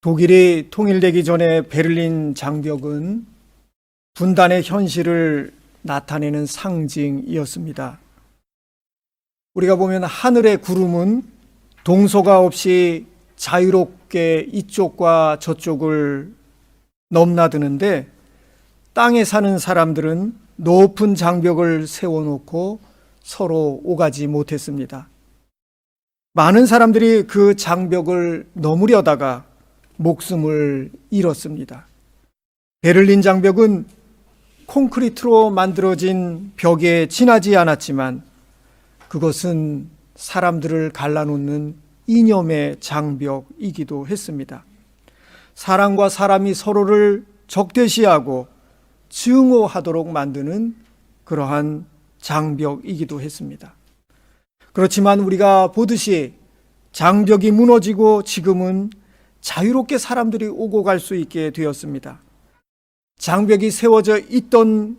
독일이 통일되기 전에 베를린 장벽은 분단의 현실을 나타내는 상징이었습니다. 우리가 보면 하늘의 구름은 동서가 없이 자유롭게 이쪽과 저쪽을 넘나드는데, 땅에 사는 사람들은 높은 장벽을 세워놓고 서로 오가지 못했습니다. 많은 사람들이 그 장벽을 넘으려다가 목숨을 잃었습니다. 베를린 장벽은 콘크리트로 만들어진 벽에 지나지 않았지만 그것은 사람들을 갈라놓는 이념의 장벽이기도 했습니다. 사람과 사람이 서로를 적대시하고 증오하도록 만드는 그러한 장벽이기도 했습니다. 그렇지만 우리가 보듯이 장벽이 무너지고 지금은 자유롭게 사람들이 오고 갈 수 있게 되었습니다. 장벽이 세워져 있던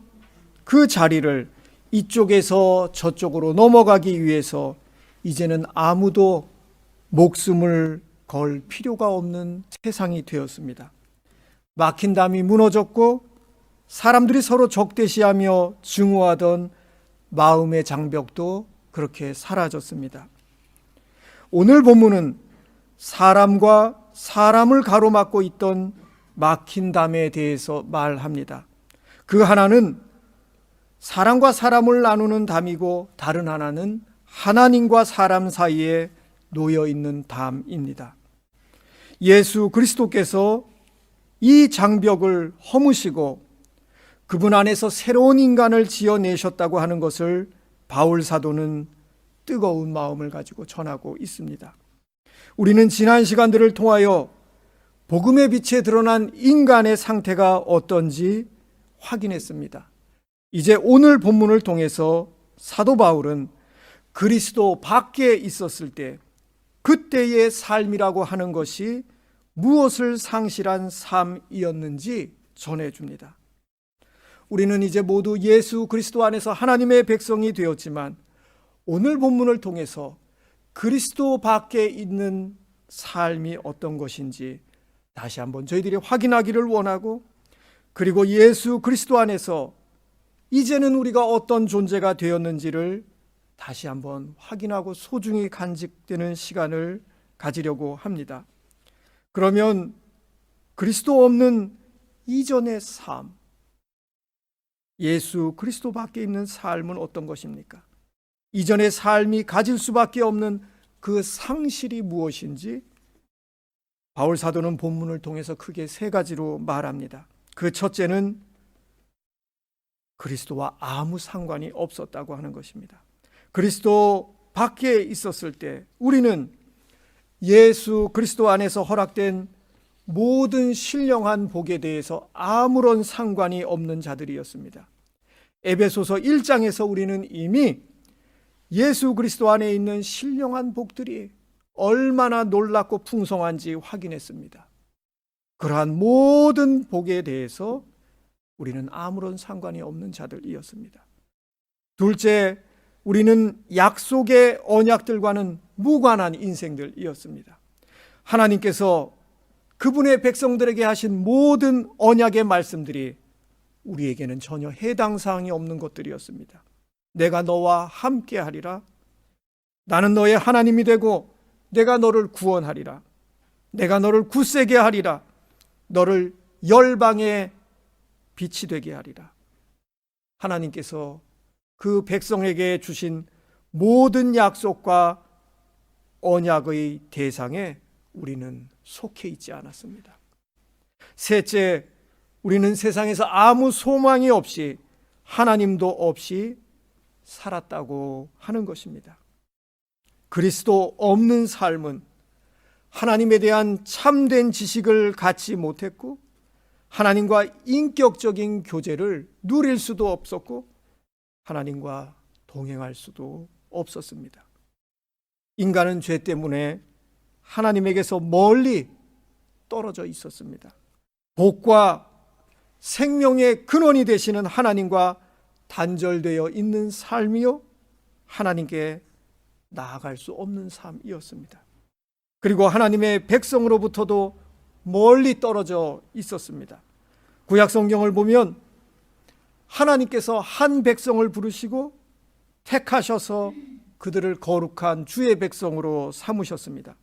그 자리를 이쪽에서 저쪽으로 넘어가기 위해서 이제는 아무도 목숨을 걸 필요가 없는 세상이 되었습니다. 막힌 담이 무너졌고 사람들이 서로 적대시하며 증오하던 마음의 장벽도 그렇게 사라졌습니다. 오늘 본문은 사람과 사람을 가로막고 있던 막힌 담에 대해서 말합니다. 그 하나는 사람과 사람을 나누는 담이고 다른 하나는 하나님과 사람 사이에 놓여 있는 담입니다. 예수 그리스도께서 이 장벽을 허무시고 그분 안에서 새로운 인간을 지어내셨다고 하는 것을 바울 사도는 뜨거운 마음을 가지고 전하고 있습니다. 우리는 지난 시간들을 통하여 복음의 빛에 드러난 인간의 상태가 어떤지 확인했습니다. 이제 오늘 본문을 통해서 사도 바울은 그리스도 밖에 있었을 때 그때의 삶이라고 하는 것이 무엇을 상실한 삶이었는지 전해줍니다. 우리는 이제 모두 예수 그리스도 안에서 하나님의 백성이 되었지만 오늘 본문을 통해서 그리스도 밖에 있는 삶이 어떤 것인지 다시 한번 저희들이 확인하기를 원하고, 그리고 예수 그리스도 안에서 이제는 우리가 어떤 존재가 되었는지를 다시 한번 확인하고 소중히 간직되는 시간을 가지려고 합니다. 그러면 그리스도 없는 이전의 삶, 예수 그리스도 밖에 있는 삶은 어떤 것입니까? 이전의 삶이 가질 수밖에 없는 그 상실이 무엇인지 바울 사도는 본문을 통해서 크게 세 가지로 말합니다. 그 첫째는 그리스도와 아무 상관이 없었다고 하는 것입니다. 그리스도 밖에 있었을 때 우리는 예수 그리스도 안에서 허락된 모든 신령한 복에 대해서 아무런 상관이 없는 자들이었습니다. 에베소서 1장에서 우리는 이미 예수 그리스도 안에 있는 신령한 복들이 얼마나 놀랍고 풍성한지 확인했습니다. 그러한 모든 복에 대해서 우리는 아무런 상관이 없는 자들이었습니다. 둘째, 우리는 약속의 언약들과는 무관한 인생들이었습니다. 하나님께서 그분의 백성들에게 하신 모든 언약의 말씀들이 우리에게는 전혀 해당 사항이 없는 것들이었습니다. 내가 너와 함께 하리라. 나는 너의 하나님이 되고 내가 너를 구원하리라. 내가 너를 굳세게 하리라. 너를 열방의 빛이 되게 하리라. 하나님께서 그 백성에게 주신 모든 약속과 언약의 대상에 우리는 속해 있지 않았습니다. 셋째, 우리는 세상에서 아무 소망이 없이 하나님도 없이 살았다고 하는 것입니다. 그리스도 없는 삶은 하나님에 대한 참된 지식을 갖지 못했고 하나님과 인격적인 교제를 누릴 수도 없었고 하나님과 동행할 수도 없었습니다. 인간은 죄 때문에 하나님에게서 멀리 떨어져 있었습니다. 복과 생명의 근원이 되시는 하나님과 단절되어 있는 삶이요, 하나님께 나아갈 수 없는 삶이었습니다. 그리고 하나님의 백성으로부터도 멀리 떨어져 있었습니다. 구약 성경을 보면 하나님께서 한 백성을 부르시고 택하셔서 그들을 거룩한 주의 백성으로 삼으셨습니다.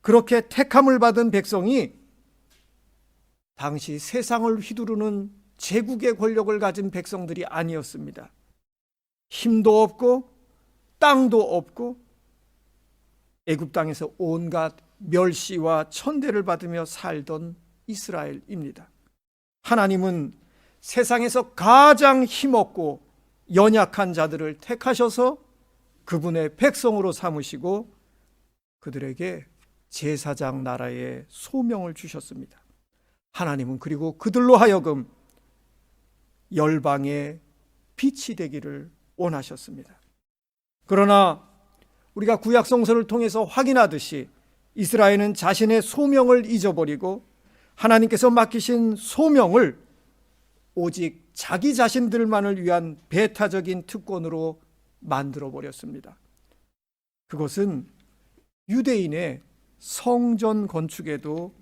그렇게 택함을 받은 백성이 당시 세상을 휘두르는 제국의 권력을 가진 백성들이 아니었습니다. 힘도 없고 땅도 없고 애굽 땅에서 온갖 멸시와 천대를 받으며 살던 이스라엘입니다. 하나님은 세상에서 가장 힘없고 연약한 자들을 택하셔서 그분의 백성으로 삼으시고 그들에게 제사장 나라의 소명을 주셨습니다. 하나님은 그리고 그들로 하여금 열방의 빛이 되기를 원하셨습니다. 그러나 우리가 구약 성서를 통해서 확인하듯이 이스라엘은 자신의 소명을 잊어버리고 하나님께서 맡기신 소명을 오직 자기 자신들만을 위한 배타적인 특권으로 만들어 버렸습니다. 그것은 유대인의 성전 건축에도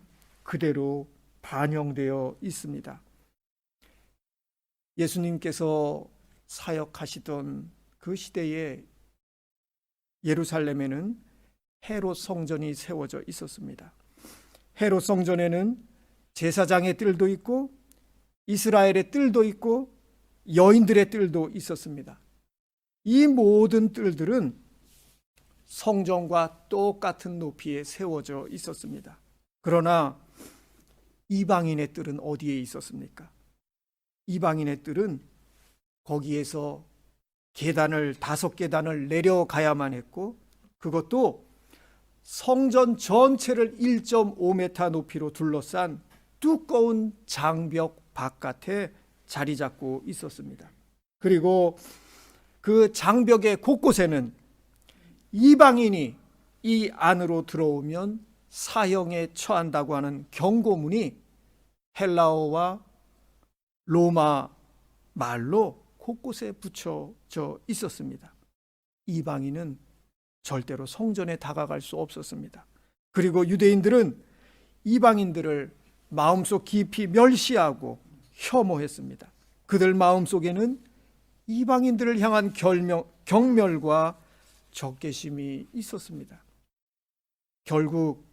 그대로 반영되어 있습니다. 예수님께서 사역하시던 그 시대에 예루살렘에는 헤롯 성전이 세워져 있었습니다. 헤롯 성전에는 제사장의 뜰도 있고 이스라엘의 뜰도 있고 여인들의 뜰도 있었습니다. 이 모든 뜰들은 성전과 똑같은 높이에 세워져 있었습니다. 그러나 이방인의 뜰은 어디에 있었습니까? 이방인의 뜰은 거기에서 계단을 5계단을 내려가야만 했고 그것도 성전 전체를 1.5m 높이로 둘러싼 두꺼운 장벽 바깥에 자리 잡고 있었습니다. 그리고 그 장벽의 곳곳에는 이방인이 이 안으로 들어오면 사형에 처한다고 하는 경고문이 헬라어와 로마 말로 곳곳에 붙여져 있었습니다. 이방인은 절대로 성전에 다가갈 수 없었습니다. 그리고 유대인들은 이방인들을 마음속 깊이 멸시하고 혐오했습니다. 그들 마음속에는 이방인들을 향한 경멸과 적개심이 있었습니다. 결국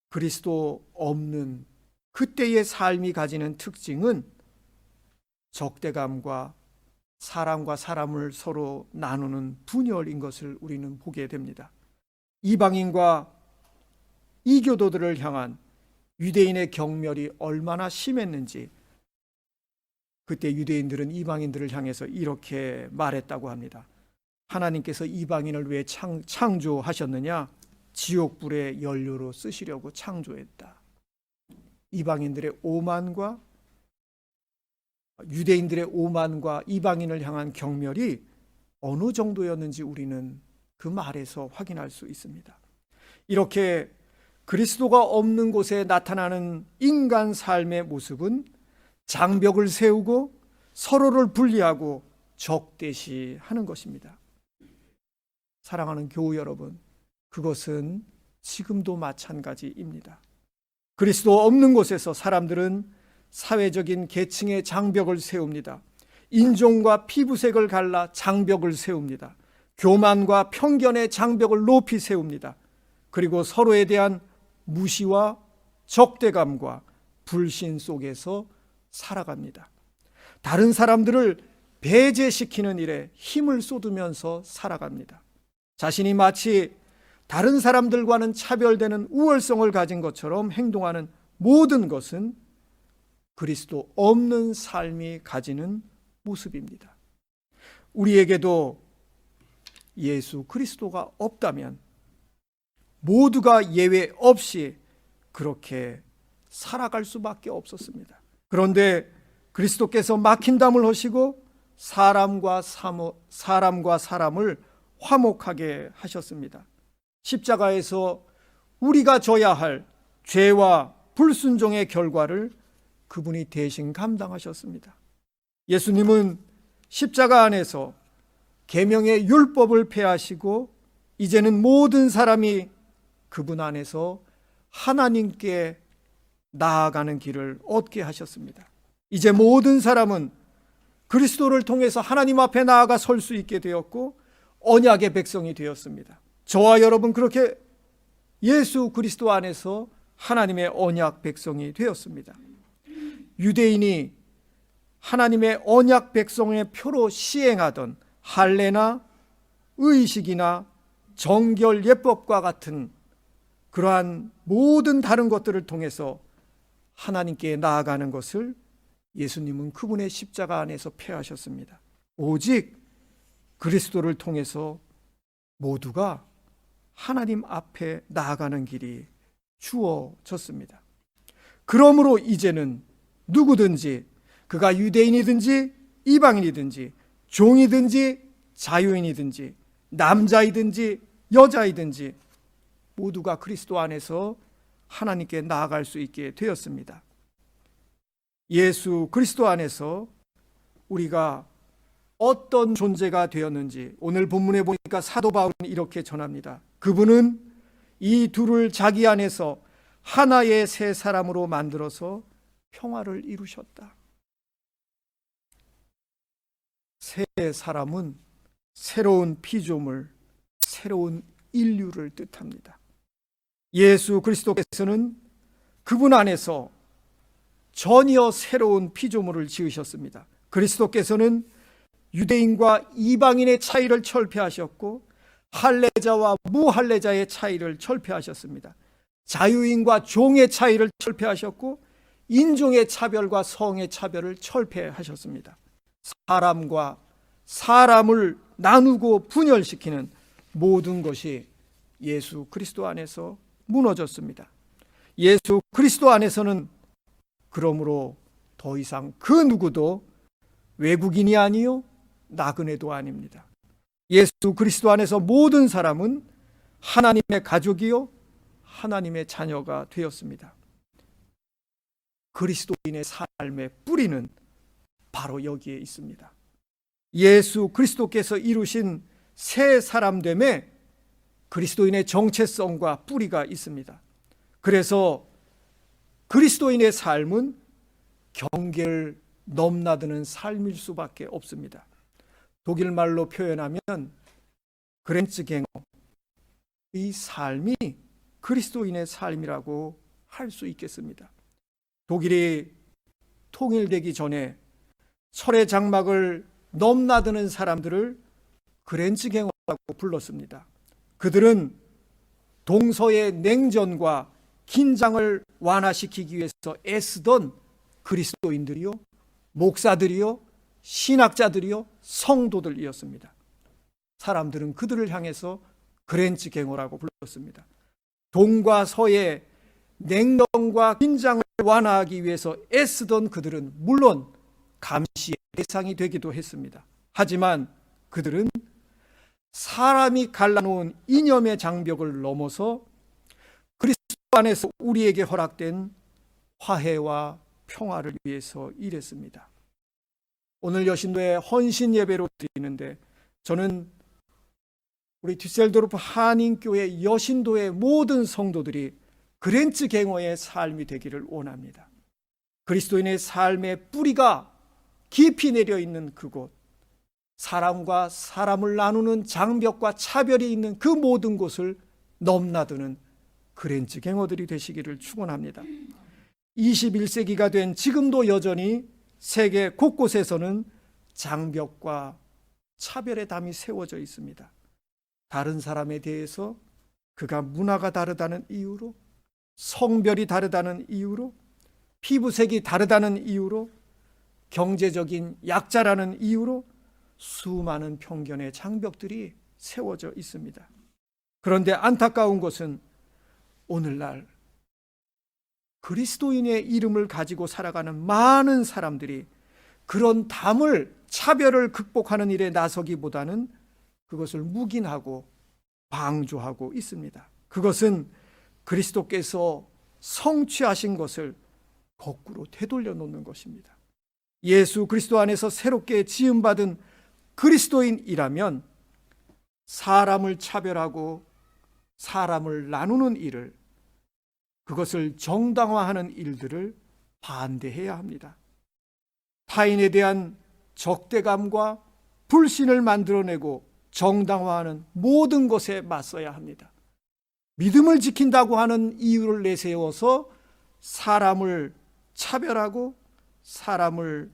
그리스도 없는 그때의 삶이 가지는 특징은 적대감과 사람과 사람을 서로 나누는 분열인 것을 우리는 보게 됩니다. 이방인과 이교도들을 향한 유대인의 경멸이 얼마나 심했는지 그때 유대인들은 이방인들을 향해서 이렇게 말했다고 합니다. 하나님께서 이방인을 왜 창조하셨느냐? 지옥불의 연료로 쓰시려고 창조했다. 이방인들의 오만과 유대인들의 오만과 이방인을 향한 경멸이 어느 정도였는지 우리는 그 말에서 확인할 수 있습니다. 이렇게 그리스도가 없는 곳에 나타나는 인간 삶의 모습은 장벽을 세우고 서로를 분리하고 적대시하는 것입니다. 사랑하는 교우 여러분, 그것은 지금도 마찬가지입니다. 그리스도 없는 곳에서 사람들은 사회적인 계층의 장벽을 세웁니다. 인종과 피부색을 갈라 장벽을 세웁니다. 교만과 편견의 장벽을 높이 세웁니다. 그리고 서로에 대한 무시와 적대감과 불신 속에서 살아갑니다. 다른 사람들을 배제시키는 일에 힘을 쏟으면서 살아갑니다. 자신이 마치 다른 사람들과는 차별되는 우월성을 가진 것처럼 행동하는 모든 것은 그리스도 없는 삶이 가지는 모습입니다. 우리에게도 예수 그리스도가 없다면 모두가 예외 없이 그렇게 살아갈 수밖에 없었습니다. 그런데 그리스도께서 막힌 담을 허시고 사람과 사람을 화목하게 하셨습니다. 십자가에서 우리가 져야 할 죄와 불순종의 결과를 그분이 대신 감당하셨습니다. 예수님은 십자가 안에서 계명의 율법을 폐하시고 이제는 모든 사람이 그분 안에서 하나님께 나아가는 길을 얻게 하셨습니다. 이제 모든 사람은 그리스도를 통해서 하나님 앞에 나아가 설 수 있게 되었고 언약의 백성이 되었습니다. 저와 여러분 그렇게 예수 그리스도 안에서 하나님의 언약 백성이 되었습니다. 유대인이 하나님의 언약 백성의 표로 시행하던 할례나 의식이나 정결 예법과 같은 그러한 모든 다른 것들을 통해서 하나님께 나아가는 것을 예수님은 그분의 십자가 안에서 폐하셨습니다. 오직 그리스도를 통해서 모두가 하나님 앞에 나아가는 길이 주어졌습니다. 그러므로 이제는 누구든지 그가 유대인이든지 이방인이든지 종이든지 자유인이든지 남자이든지 여자이든지 모두가 그리스도 안에서 하나님께 나아갈 수 있게 되었습니다. 예수 그리스도 안에서 우리가 어떤 존재가 되었는지 오늘 본문에 보니까 사도 바울은 이렇게 전합니다. 그분은 이 둘을 자기 안에서 하나의 새 사람으로 만들어서 평화를 이루셨다. 새 사람은 새로운 피조물, 새로운 인류를 뜻합니다. 예수 그리스도께서는 그분 안에서 전혀 새로운 피조물을 지으셨습니다. 그리스도께서는 유대인과 이방인의 차이를 철폐하셨고 할례자와 무할례자의 차이를 철폐하셨습니다. 자유인과 종의 차이를 철폐하셨고 인종의 차별과 성의 차별을 철폐하셨습니다. 사람과 사람을 나누고 분열시키는 모든 것이 예수 그리스도 안에서 무너졌습니다. 예수 그리스도 안에서는 그러므로 더 이상 그 누구도 외국인이 아니요 나그네도 아닙니다. 예수 그리스도 안에서 모든 사람은 하나님의 가족이요 하나님의 자녀가 되었습니다. 그리스도인의 삶의 뿌리는 바로 여기에 있습니다. 예수 그리스도께서 이루신 새 사람됨에 그리스도인의 정체성과 뿌리가 있습니다. 그래서 그리스도인의 삶은 경계를 넘나드는 삶일 수밖에 없습니다. 독일 말로 표현하면 그렌츠갱어, 이 삶이 그리스도인의 삶이라고 할 수 있겠습니다. 독일이 통일되기 전에 철의 장막을 넘나드는 사람들을 그렌츠갱어라고 불렀습니다. 그들은 동서의 냉전과 긴장을 완화시키기 위해서 애쓰던 그리스도인들이요, 목사들이요, 신학자들이요, 성도들이었습니다. 사람들은 그들을 향해서 그렌츠갱어라고 불렀습니다. 동과 서의 냉정과 긴장을 완화하기 위해서 애쓰던 그들은 물론 감시의 대상이 되기도 했습니다. 하지만 그들은 사람이 갈라놓은 이념의 장벽을 넘어서 그리스도 안에서 우리에게 허락된 화해와 평화를 위해서 일했습니다. 오늘 여신도에 헌신 예배로 드리는데 저는 우리 düsseldorf 한인교회 여신도의 모든 성도들이 그렌츠갱어의 삶이 되기를 원합니다. 그리스도인의 삶의 뿌리가 깊이 내려 있는 그곳, 사람과 사람을 나누는 장벽과 차별이 있는 그 모든 곳을 넘나드는 그렌츠갱어들이 되시기를 축원합니다. 21세기가 된 지금도 여전히 세계 곳곳에서는 장벽과 차별의 담이 세워져 있습니다. 다른 사람에 대해서 그가 문화가 다르다는 이유로, 성별이 다르다는 이유로, 피부색이 다르다는 이유로, 경제적인 약자라는 이유로 수많은 편견의 장벽들이 세워져 있습니다. 그런데 안타까운 것은 오늘날 그리스도인의 이름을 가지고 살아가는 많은 사람들이 그런 담을, 차별을 극복하는 일에 나서기보다는 그것을 묵인하고 방조하고 있습니다. 그것은 그리스도께서 성취하신 것을 거꾸로 되돌려 놓는 것입니다. 예수 그리스도 안에서 새롭게 지음받은 그리스도인이라면 사람을 차별하고 사람을 나누는 일을 그것을 정당화하는 일들을 반대해야 합니다. 타인에 대한 적대감과 불신을 만들어내고 정당화하는 모든 것에 맞서야 합니다. 믿음을 지킨다고 하는 이유를 내세워서 사람을 차별하고 사람을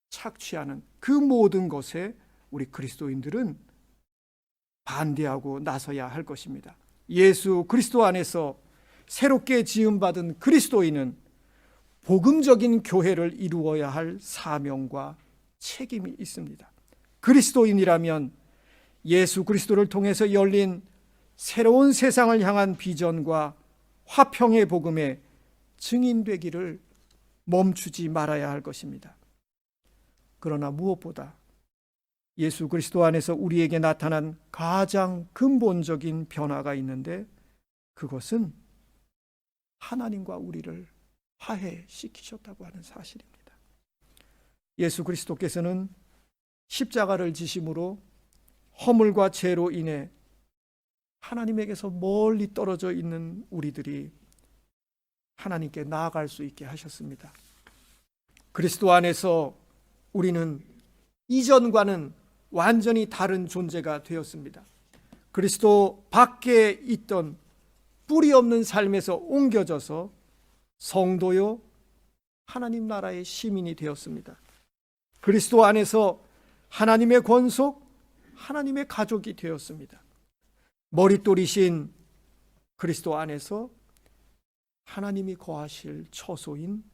착취하는 그 모든 것에 우리 그리스도인들은 반대하고 나서야 할 것입니다. 예수 그리스도 안에서 새롭게 지음받은 그리스도인은 복음적인 교회를 이루어야 할 사명과 책임이 있습니다. 그리스도인이라면 예수 그리스도를 통해서 열린 새로운 세상을 향한 비전과 화평의 복음에 증인되기를 멈추지 말아야 할 것입니다. 그러나 무엇보다 예수 그리스도 안에서 우리에게 나타난 가장 근본적인 변화가 있는데, 그것은 하나님과 우리를 화해시키셨다고 하는 사실입니다. 예수 그리스도께서는 십자가를 지심으로 허물과 죄로 인해 하나님에게서 멀리 떨어져 있는 우리들이 하나님께 나아갈 수 있게 하셨습니다. 그리스도 안에서 우리는 이전과는 완전히 다른 존재가 되었습니다. 그리스도 밖에 있던 뿌리 없는 삶에서 옮겨져서 성도요 하나님 나라의 시민이 되었습니다. 그리스도 안에서 하나님의 권속, 하나님의 가족이 되었습니다. 머릿돌이신 그리스도 안에서 하나님이 거하실 처소인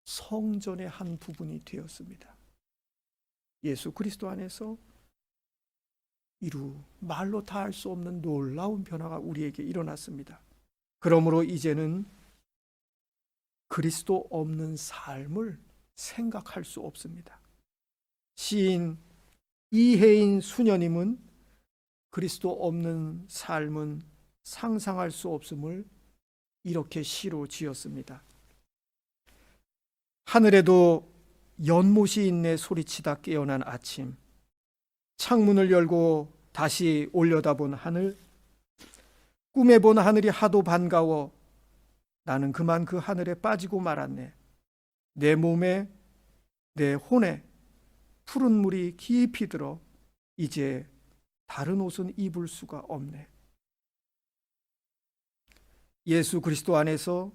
성전의 한 부분이 되었습니다. 예수 그리스도 안에서 이루 말로 다 할 수 없는 놀라운 변화가 우리에게 일어났습니다. 그러므로 이제는 그리스도 없는 삶을 생각할 수 없습니다. 시인 이혜인 수녀님은 그리스도 없는 삶은 상상할 수 없음을 이렇게 시로 지었습니다. 하늘에도 연못이 있네 소리치다 깨어난 아침, 창문을 열고 다시 올려다본 하늘, 꿈에 본 하늘이 하도 반가워 나는 그만 그 하늘에 빠지고 말았네. 내 몸에 내 혼에 푸른 물이 깊이 들어 이제 다른 옷은 입을 수가 없네. 예수 그리스도 안에서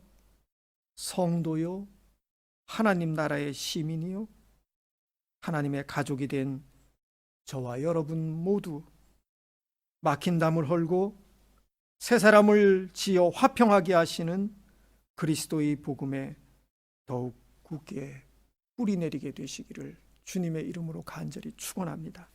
성도요 하나님 나라의 시민이요 하나님의 가족이 된 저와 여러분 모두 막힌 담을 헐고 새 사람을 지어 화평하게 하시는 그리스도의 복음에 더욱 굳게 뿌리 내리게 되시기를 주님의 이름으로 간절히 축원합니다.